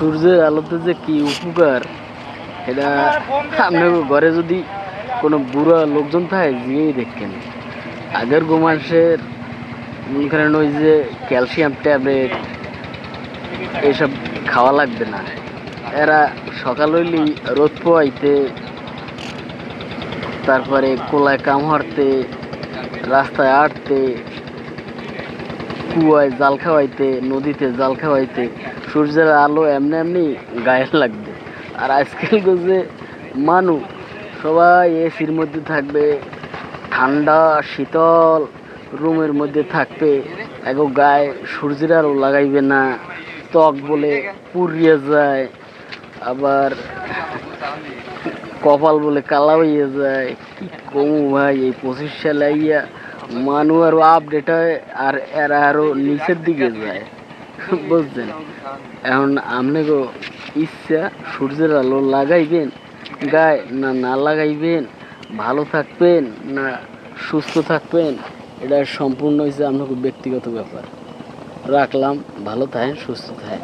সূর্যের আলোতে যে কি উপকার এটা আপনার ঘরে যদি কোনো বুড়া লোকজন থাকে গিয়েই দেখেন। আগের মানুষের মনে করেন ওই যে ক্যালসিয়াম ট্যাবলেট এইসব খাওয়া লাগবে না। এরা সকাল হইলেই রোদ পোয়াইতে, তারপরে কোলায় কাম হারতে, রাস্তায় হাঁটতে, কুয়ায় জাল খাওয়াইতে, নদীতে জাল খাওয়াইতে সূর্যের আলো এমনি এমনি গায়ে লাগবে। আর আজকাল যে মানুষ সবাই এসির মধ্যে থাকবে, ঠান্ডা শীতল রুমের মধ্যে থাকবে, এগো গায়ে সূর্যের আলো লাগাইবে না, ত্বক বলে পুড়িয়ে যায়, আবার কপাল বলে কালা হইয়া যায়। কি কমু ভাই, এই 25 সালে আইয়া মানুষ আরো আপডেট হয় আর এরা আরো নিচের দিকে যায়, বুঝছেন? এখন আপনাকে ইচ্ছা সূর্যের আলো লাগাইবেন গায়ে না না লাগাইবেন, ভালো থাকবেন না সুস্থ থাকবেন, এটা সম্পূর্ণ হচ্ছে আপনাকে ব্যক্তিগত ব্যাপার। রাখলাম, ভালো থাকেন, সুস্থ থাকেন।